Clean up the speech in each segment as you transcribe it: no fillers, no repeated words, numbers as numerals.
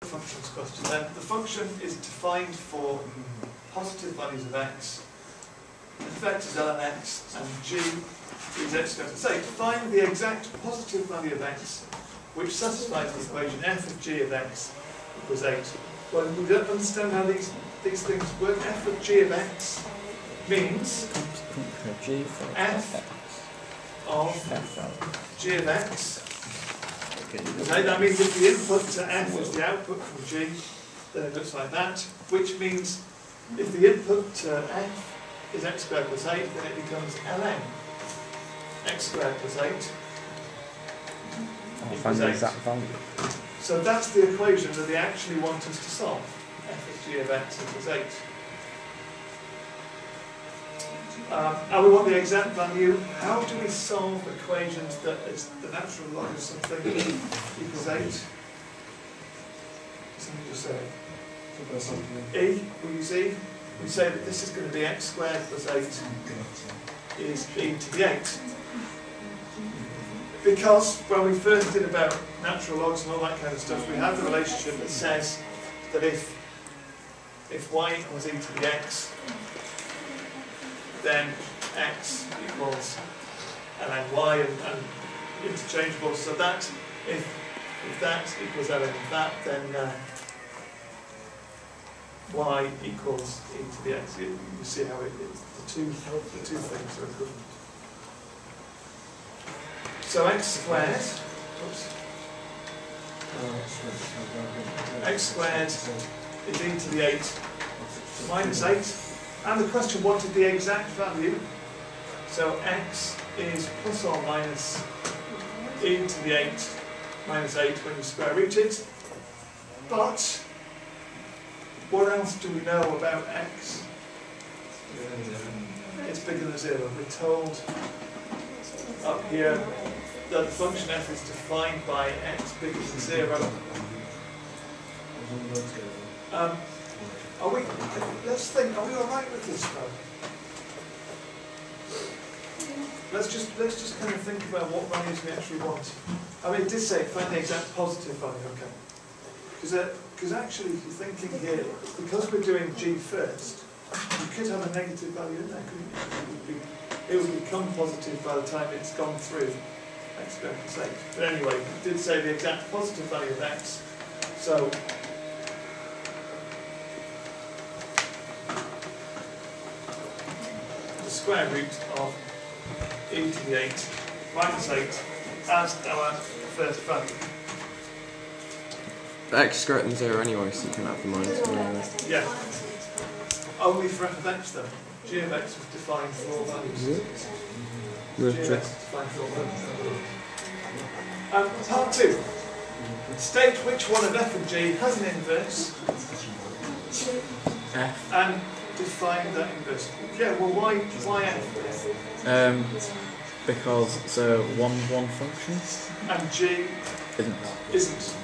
functions question then. The function is defined for positive values of x, f x is ln x, and g is x squared plus 8. Find the exact positive value of x which satisfies the equation f of g of x equals 8. Well, we don't understand how these things work. F of g of x means f of g of x. Okay, that means if the input to f is the output from g, then it looks like that, which means if the input to f is x squared plus 8, then it becomes ln x squared plus 8 equals 8. Exact value. So that's the equation that they actually want us to solve. F of g of x equals 8. And we want the exact value. How do we solve equations that is the natural log of something equals 8? Something to say. E, we use E. We say that this is going to be x squared plus 8 is e to the 8. Because when we first did about natural logs and all that kind of stuff, we have the relationship that says that if y equals e to the x, then x equals ln y and interchangeable, so that if that equals ln of that, then y equals e to the x. You see how it is. The two things are equivalent. So x squared, oops, x squared is e to the 8 minus 8. And the question wanted the exact value. So x is plus or minus e to the 8 minus 8 when you square root it. But what else do we know about x? It's bigger than 0. We're told up here that the function f is defined by x bigger than 0. Let's think, are we alright with this though? Let's just kind of think about what values we actually want. I mean, it did say find the exact positive value, okay. Because actually, if you're thinking here, because we're doing g first, you could have a negative value in there, couldn't you? It would become positive by the time it's gone through x squared plus 8. But anyway, it did say the exact positive value of x. So the square root of e to the 8 minus 8 as our first value. X is greater than 0 anyway, so you can have the minus 1 anyway. Yeah. Only for f of x though. G of x was defined for all values. G of x is defined for all values. Part 2. State which one of f and g has an inverse. F. And define that inverse. Yeah, well why f? Because it's a 1-1 function. And g isn't.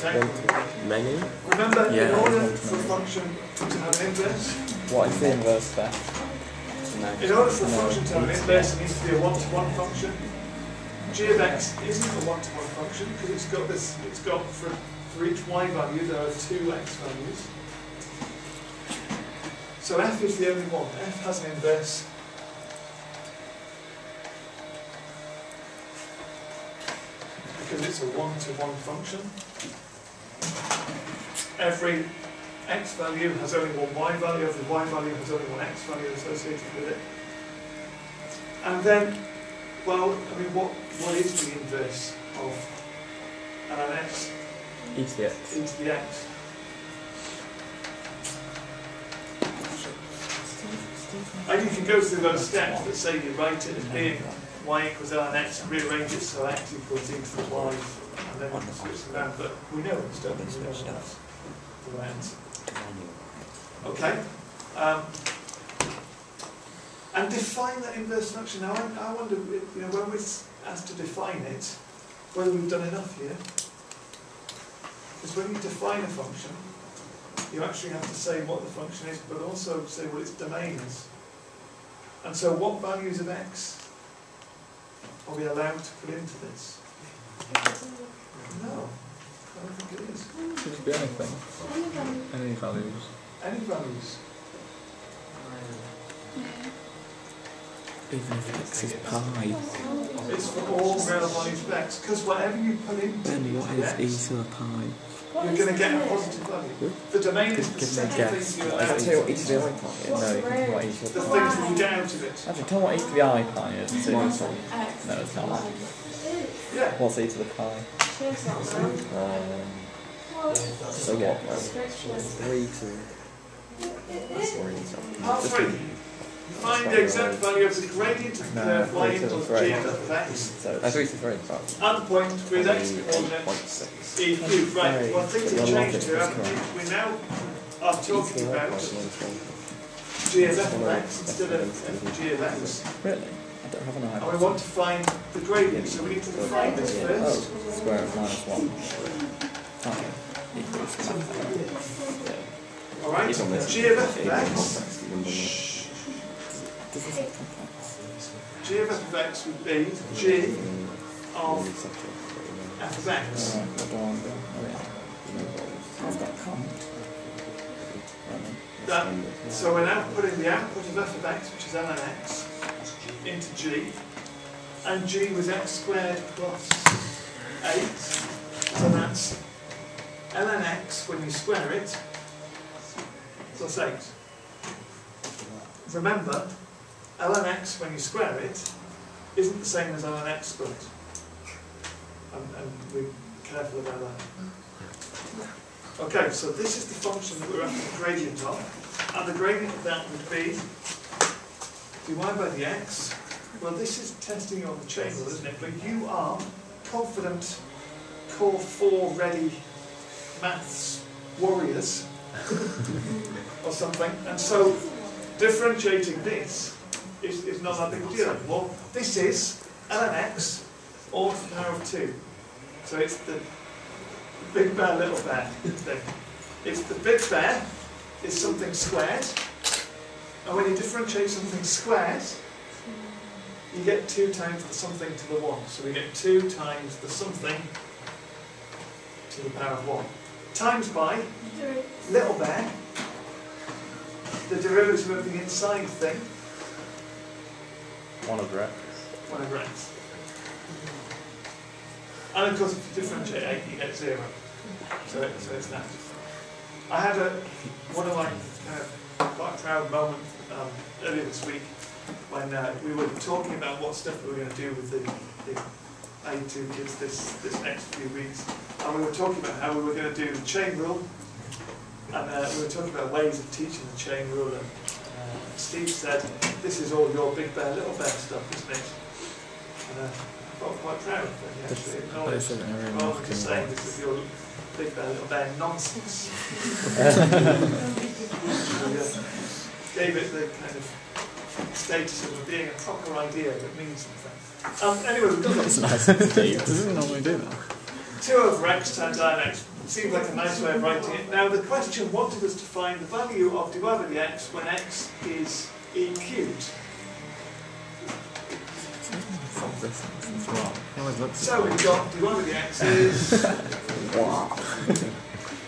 Okay. Many? Remember, in order for a function to have an inverse, what is the inverse there? in order for a function to have an inverse, it needs to be a one-to-one function. G of x isn't a one-to-one function because it's got for each y value there are 2 x values. So f is the only one. F has an inverse. Because it's a one-to-one function. Every x value has only one y value, every y value has only one x value associated with it. And then, well, I mean, what is the inverse of ln x? E to the x. E to the x. And you can go through those steps that say you write it as being y equals ln x and rearrange it so x equals e to the y, and then switch them around. But we know it's done. We know that's the right answer. Okay. And define that inverse function. Now, I wonder, when we're asked to define it, whether we've done enough here. Because when you define a function, you actually have to say what the function is, but also say what its domain is. And so, what values of x are we allowed to put into this? No. I don't think it is. Could it be anything? Any values? Any values? Even if x is pi. It's for all real values of x, because whatever you put into Then what x, is e to the pi? you're going to get a positive value. The domain is the Give me a set of guess. things you Can allow I to tell you what e to the i pi is? No, you can tell what e to the the things pi that you get out of it. Actually, tell me what e to the I pi is. See what's on. No, it's not. Yeah. What's e to the pi? So what? 3 to... Part 3. Find the exact value of the gradient of the curve y equals g of x. So, 3 to 3. At the point with x coordinate e cubed. Right, one thing to change here, we now are talking about g of f of x instead of g of x. Really? I don't have an idea. And we want to find the gradient, so we need to define this first. Oh, square of minus 1. Okay. Equals to Alright, g of f of x. Does this look complex? G of f of x would be g of f of x. Alright, what do I want to do? Oh yeah. I've got comment. So we're now putting the output of f of x, which is ln x, into g, and g was x squared plus 8, so that's ln x when you square it, plus 8. Remember, ln x when you square it isn't the same as ln x squared, and we're careful about that. Okay, so this is the function that we're after the gradient of, and the gradient of that would be dy by dx. Well, this is testing on the chain rule, isn't it? But you are confident, core 4 ready maths warriors or something, and so differentiating this is not that big a deal anymore. This is ln x all to the power of 2. So it's the big bear, little bear thing. It's the big bear is something squared, and when you differentiate something squared, you get 2 times the something to the 1. So we get 2 times the something to the power of 1. Times by little bear, the derivative of the inside thing. 1 over x. 1 over x. And of course, if you differentiate 8, you get 0. So it's that. I had one of my kind of quite proud moments earlier this week when we were talking about what stuff we were going to do with the A2 kids this next few weeks. And we were talking about how we were going to do the chain rule. And we were talking about ways of teaching the chain rule. And Steve said, "This is all your big bear, little bear stuff, isn't it?" And I felt quite proud that he actually acknowledged, rather than just saying this is your big bear, little bear nonsense. Gave it the kind of status of being a proper idea that means something. Anyway, we've done That's nice of Steve. Doesn't normally do that. 2 over x times ln x seems like a nice way of writing it. Now the question wanted us to find the value of dy by dx when x is e cubed. So we've got dy by dx is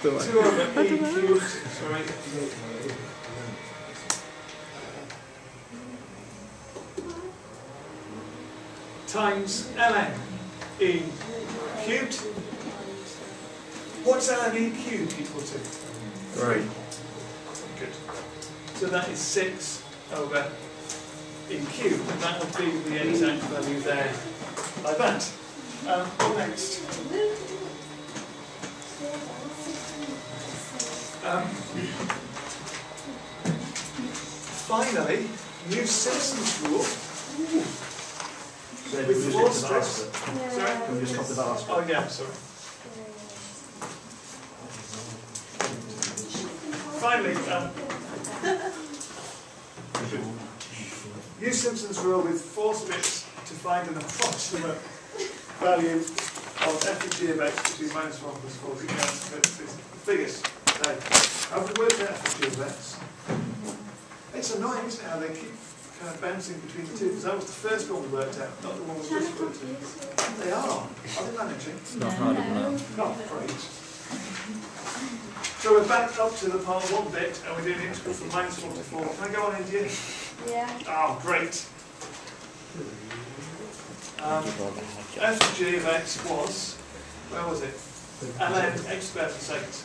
2 over e cubed, sorry. Times ln e cubed. What's ln e cubed equal to? 3. Good. So that is 6 over e cubed, and that would be the exact value there, like that. What next? Finally, use Simpson's rule. With 4 strips. Sorry? Can we just copy that last one? Oh yeah, sorry. Finally, use Simpson's rule with 4 strips to find an approximate value of f of g of x between -1 plus 4. Figures. How do we work out f of g of x? It's annoying, isn't it, how they keep kind of bouncing between the two, because that was the first one we worked out, not the one we just worked out. They are. Are they managing? It's not hard enough. Not great. So we're back up to the part 1 bit, and we're doing the integral from -44. Can I go on, India? Yeah. Oh, great. F of g of x was, where was it? ln x squared plus 8.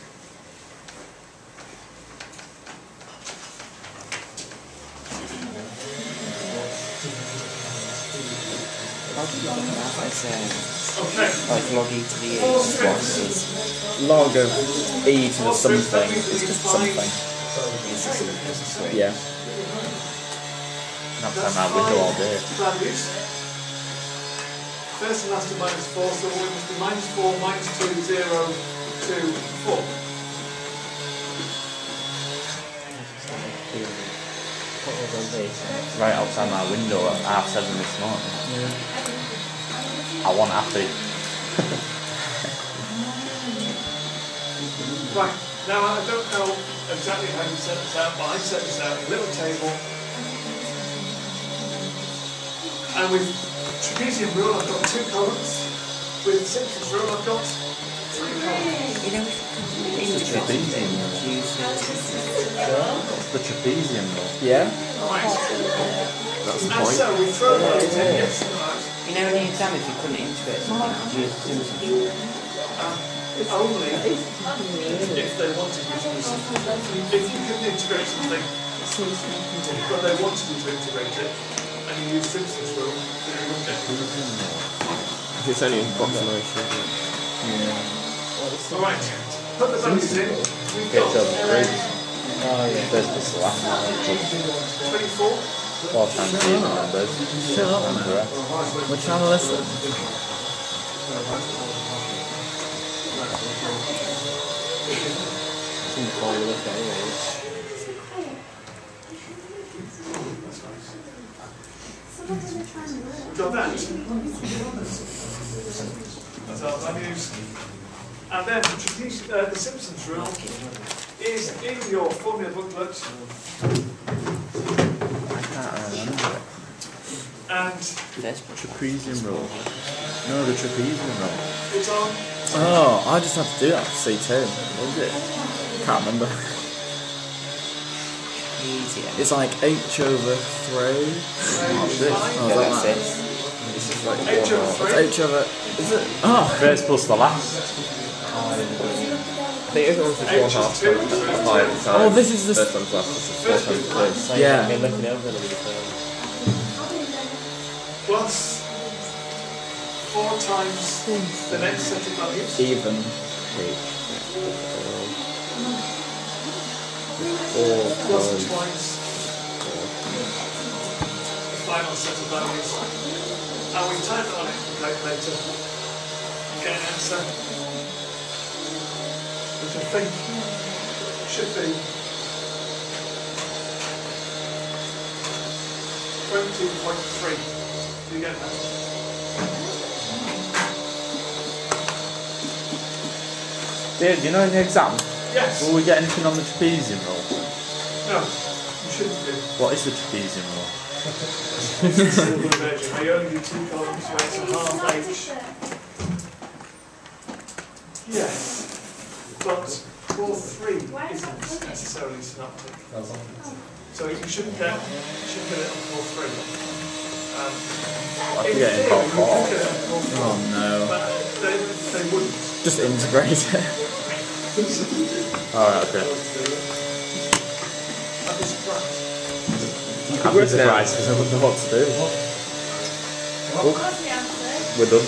How do you get that? It's Okay. like log e to the e plus 1 is Log of e to the something is just something. Yeah. not time out window all day. Values. First and last of -4, so we must be -4, -2, 0, 2, 4. Right outside my window at 7:30 this morning. Yeah. I want happy. Right, now I don't know exactly how you set this out, but I set this out in a little table. And with trapezium rule, I've got 2 columns. With Simpson's rule, I've got 3 columns. You know, It's the trapezium rule. The trapezium rule. Yeah. Right. That's the And point. so we throw that in, yes, right. you know, in the exam, if you couldn't integrate something, could you use Simpson's rule? Only if they wanted you to do something. If you couldn't integrate something, but they wanted you to integrate it, and you use Simpson's rule, then you wouldn't get it. It's only an approximation. Alright, put the values in. We've Get got job three. Oh, yeah. There's just the last one. 24. 4 times 2 numbers. Shut up, And the man. rest. We're trying to listen. We've got that. That's our values. And then the Simpsons rule is in your formula booklet. I can't remember it. And Trapezium rule. No, the trapezium rule. it's on. Oh, I just had to do that for C2. What is it? Can't remember. Easier. It's like H over 3. What's this? Oh, Yeah, is that that's that? it. This is like H over one more. three. It's H over... Is it? Oh! First plus the last. I think everyone's just H 1 is half 2, apply at the time. Oh, this is the... First one's last, this is 4 times 2. Yeah. Looking over the plus 4 times the next set of values. Even. 4 Plus times twice the final set of values. And we type it on it in the calculator and get an answer, which I think should be 22.3. Do you get that? Dave, you know in the exam, Yes. will we get anything on the trapezium rule? No, you shouldn't do. What is the trapezium rule? It's a simple version. I only do 2 columns where it's a half H. Yes, but core 3 isn't necessarily synoptic. So you shouldn't get it on core 3. I In forget in theory, core you 4. could get it on core 4, Oh no. but they wouldn't. Just integrate it. Alright, okay. I'd be surprised. I'd be surprised because I wouldn't know what to do. We're done.